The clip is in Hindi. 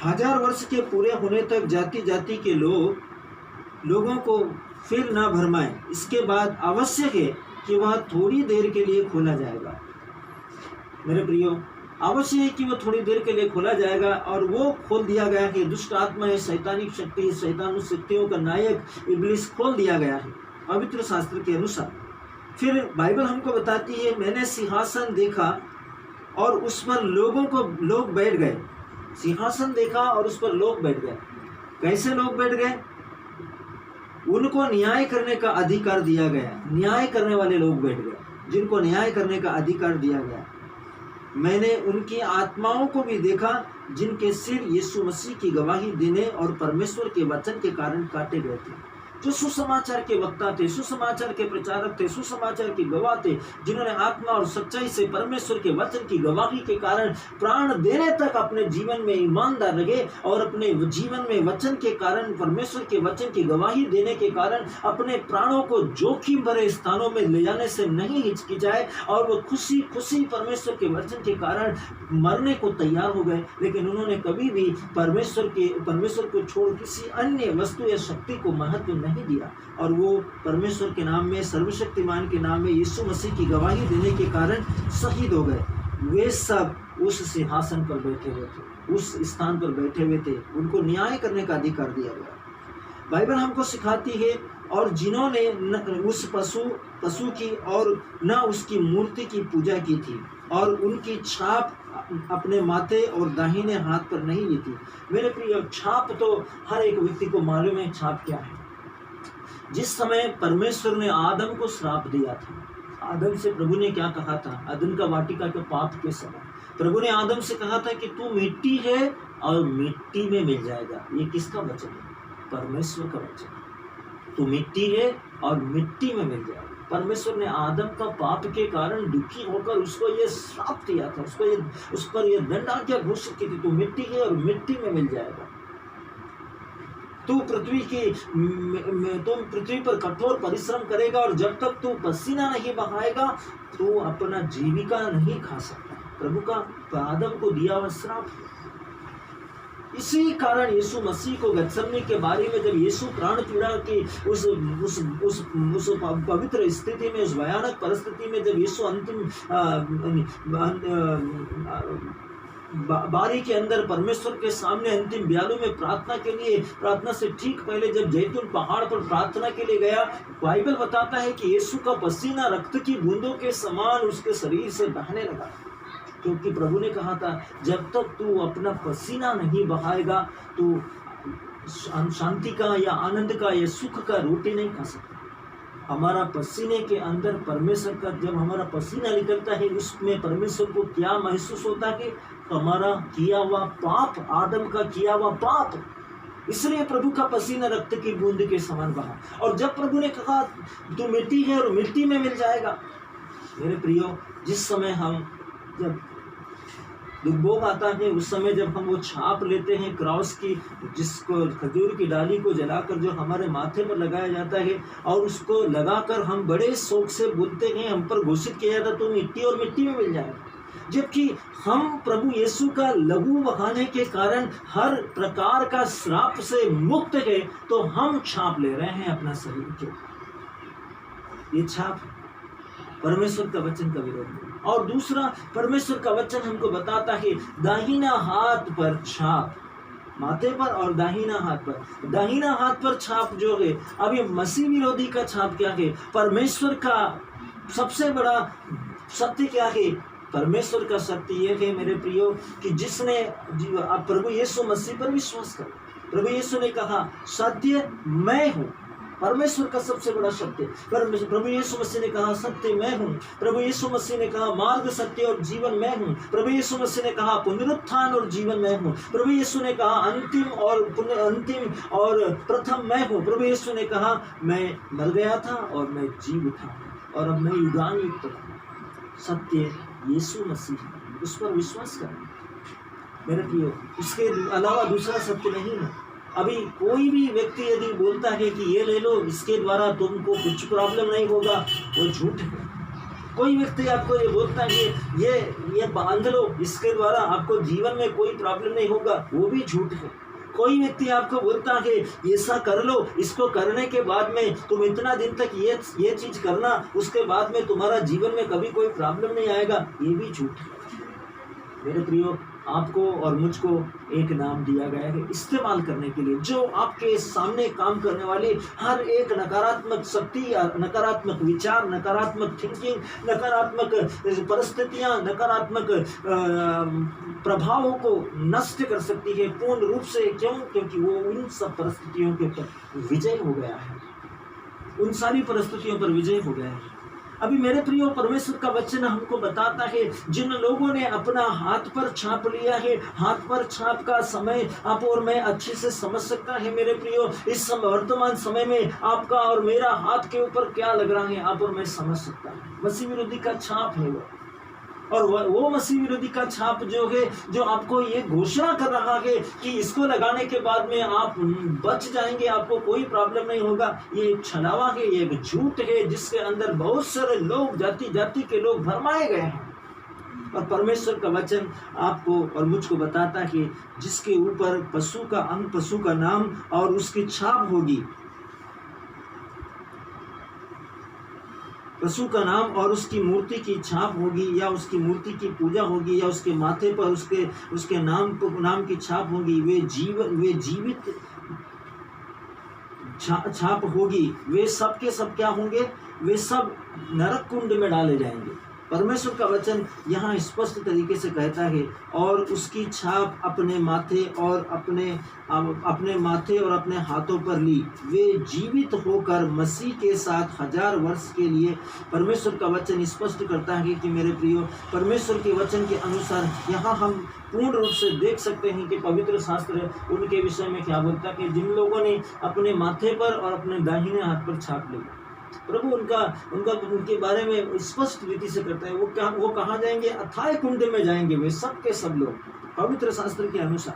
1000 वर्ष के पूरे होने तक जाति जाति के लोगों को फिर ना भरमाएं। इसके बाद आवश्यक है कि वह थोड़ी देर के लिए खोला जाएगा। मेरे प्रियो, आवश्यक है कि वह थोड़ी देर के लिए खोला जाएगा, और वो खोल दिया गया है। दुष्ट आत्मा, शैतानिक शक्ति, शैतान शक्तियों का नायक इब्लिस खोल दिया गया है पवित्र शास्त्र के अनुसार। फिर बाइबल हमको बताती है, मैंने सिंहासन देखा और उस पर लोग बैठ गए। सिंहासन देखा और उस पर लोग बैठ गए। कैसे लोग बैठ गए? उनको न्याय करने का अधिकार दिया गया। न्याय करने वाले लोग बैठ गए, जिनको न्याय करने का अधिकार दिया गया। मैंने उनकी आत्माओं को भी देखा जिनके सिर यीशु मसीह की गवाही देने और परमेश्वर के वचन के कारण काटे गए थे। जो सुसमाचार के वक्ता थे, सुसमाचार के प्रचारक थे, सुसमाचार के गवाह थे, जिन्होंने आत्मा और सच्चाई से परमेश्वर के वचन की गवाही के कारण प्राण देने तक अपने जीवन में ईमानदार रहे, और अपने जीवन में वचन के कारण, परमेश्वर के वचन की गवाही देने के कारण अपने प्राणों को जोखिम भरे स्थानों में ले जाने से नहीं हिचकिचाए, और वो खुशी खुशी परमेश्वर के वचन के कारण मरने को तैयार हो गए। लेकिन उन्होंने कभी भी परमेश्वर को छोड़ किसी अन्य वस्तु या शक्ति को महत्व नहीं दिया, और वो परमेश्वर के नाम में, सर्वशक्तिमान के नाम में यीशु मसीह की गवाही देने के कारण शहीद हो गए। वे सब उस सिंहासन पर बैठे हुए थे, उस स्थान पर बैठे हुए थे। उनको न्याय करने का अधिकार दिया गया। बाइबल हमको सिखाती है, और जिन्होंने उस पशु की और न उसकी मूर्ति की पूजा की थी, और उनकी छाप अपने माथे और दाहिने हाथ पर नहीं ली थी। मेरे प्रिय, छाप तो हर एक व्यक्ति को मालूम है छाप क्या है। जिस समय परमेश्वर ने आदम को श्राप दिया था, आदम से प्रभु ने क्या कहा था? अदन का वाटिका के पाप के समय प्रभु ने आदम से कहा था कि तू मिट्टी है और मिट्टी में मिल जाएगा। ये किसका वचन है? परमेश्वर का वचन। तू मिट्टी है और मिट्टी में मिल जाएगा। परमेश्वर ने आदम का पाप के कारण दुखी होकर उसको ये श्राप दिया था, उस पर ये दंडाज्ञा घोषित की थी, तू मिट्टी है और मिट्टी में मिल जाएगा। तू पृथ्वी पर कठोर परिश्रम करेगा, और जब तक तू पसीना नहीं बहाएगा तू अपना जीविका नहीं खा सकता। प्रभु का आदम को दिया हुआ श्राप। इसी कारण यीशु मसीह को गत्समनी के बारे में, जब यीशु प्राण पीड़ा की उस पवित्र स्थिति में, उस भयानक परिस्थिति में, जब यीशु अंतिम बारी के अंदर परमेश्वर के सामने अंतिम ब्यालू में प्रार्थना से ठीक पहले जब जैतून पहाड़ पर प्रार्थना के लिए गया, बाइबल बताता है कि यीशु का पसीना रक्त की बूंदों के समान उसके शरीर से बहने लगा, क्योंकि प्रभु ने कहा था जब तक तू अपना पसीना नहीं बहाएगा तू शांति का या आनंद का या सुख का रोटी नहीं खा सकता। हमारा पसीने के अंदर परमेश्वर का, जब हमारा पसीना निकलता है उसमें परमेश्वर को क्या महसूस होता है? हमारा किया हुआ पाप, आदम का किया हुआ पाप, इसलिए प्रभु का पसीना रक्त की बूंद के समान बहा। और जब प्रभु ने कहा तू मिट्टी है और मिट्टी में मिल जाएगा, मेरे प्रियो, जिस समय हम जब दुर्भोग आता है उस समय जब हम वो छाप लेते हैं क्रॉस की, जिसको खजूर की डाली को जलाकर जो हमारे माथे पर लगाया जाता है, और उसको लगाकर हम बड़े शौक से बोलते हैं, हम पर घोषित किया जाता तो मिट्टी और मिट्टी में मिल जाएगा। जबकि हम प्रभु यीशु का लहू बहाने के कारण हर प्रकार का श्राप से मुक्त है, तो हम छाप ले रहे हैं अपना शरीर के। ये छाप परमेश्वर का वचन का विरोध है। और दूसरा, परमेश्वर का वचन हमको बताता है दाहिना हाथ पर छाप, माथे पर और दाहिना हाथ पर छाप जो है, अभी मसीह विरोधी का छाप क्या है? परमेश्वर का सबसे बड़ा सत्य क्या है? परमेश्वर का सत्य ये है मेरे प्रियो कि जिसने आप प्रभु यीशु मसीह पर विश्वास करो। प्रभु यीशु ने कहा सत्य मैं हूँ, परमेश्वर का सबसे बड़ा सत्य। प्रभु यीशु मसीह ने कहा सत्य मैं हूँ। प्रभु यीशु मसीह ने कहा मार्ग, सत्य और जीवन मैं हूँ। प्रभु यीशु मसीह ने कहा पुनरुत्थान और जीवन मैं हूँ। प्रभु यीशु ने कहा अंतिम और प्रथम मैं हूँ। प्रभु यीशु ने कहा मैं मर गया था और मैं जी उठा और अब मैं युगानुयुक्त हूँ। सत्य यीशु मसीह, उस पर विश्वास करें मेरे प्रियो, उसके अलावा दूसरा सत्य नहीं है। अभी कोई भी व्यक्ति यदि बोलता है कि ये ले लो, इसके द्वारा तुमको कुछ प्रॉब्लम नहीं होगा, वो झूठ है। कोई व्यक्ति आपको ये बोलता है कि ये बांध लो, इसके द्वारा आपको जीवन में कोई प्रॉब्लम नहीं होगा, वो भी झूठ है। कोई व्यक्ति आपको बोलता है कि ऐसा कर लो, इसको करने के बाद में तुम इतना दिन तक ये चीज करना, उसके बाद में तुम्हारा जीवन में कभी कोई प्रॉब्लम नहीं आएगा, ये भी झूठ है। मेरे प्रियो, आपको और मुझको एक नाम दिया गया है इस्तेमाल करने के लिए, जो आपके सामने काम करने वाली हर एक नकारात्मक शक्ति या नकारात्मक विचार, नकारात्मक थिंकिंग, नकारात्मक परिस्थितियां, नकारात्मक प्रभावों को नष्ट कर सकती है पूर्ण रूप से। क्यों? क्योंकि वो उन सब परिस्थितियों के ऊपर विजय हो गया है, उन सारी परिस्थितियों पर विजय हो गया है। अभी मेरे प्रियो, परमेश्वर का वचन हमको बताता है, जिन लोगों ने अपना हाथ पर छाप लिया है, हाथ पर छाप का समय आप और मैं अच्छे से समझ सकता है। मेरे प्रियो, इस वर्तमान समय में आपका और मेरा हाथ के ऊपर क्या लग रहा है, आप और मैं समझ सकता है। मसीह विरोधी का छाप है वो, और वो मसीह विरोधी का छाप जो है, जो आपको ये घोषणा कर रहा है कि इसको लगाने के बाद में आप बच जाएंगे, आपको कोई प्रॉब्लम नहीं होगा, ये एक छलावा है, ये एक झूठ है, जिसके अंदर बहुत सारे लोग, जाति जाति के लोग भरमाए गए हैं। और परमेश्वर का वचन आपको और मुझको बताता है कि जिसके ऊपर पशु का अंग, पशु का नाम और उसकी छाप होगी, पशु का नाम और उसकी मूर्ति की छाप होगी, या उसकी मूर्ति की पूजा होगी, या उसके माथे पर उसके नाम की छाप होगी, वे जीवित छाप होगी, वे सब के सब क्या होंगे? वे सब नरक कुंड में डाले जाएंगे। परमेश्वर का वचन यहाँ स्पष्ट तरीके से कहता है, और उसकी छाप अपने माथे और अपने हाथों पर ली, वे जीवित होकर मसीह के साथ 1000 वर्ष के लिए। परमेश्वर का वचन स्पष्ट करता है कि मेरे प्रियो, परमेश्वर के वचन के अनुसार यहाँ हम पूर्ण रूप से देख सकते हैं कि पवित्र शास्त्र उनके विषय में क्या बोलता है, कि जिन लोगों ने अपने माथे पर और अपने दाहिने हाथ पर छाप ली, प्रभु उनके बारे में स्पष्ट रीति से करता है। वो कहाँ जाएंगे? अथाह कुंड में जाएंगे वे सब के सब लोग, पवित्र शास्त्र के अनुसार।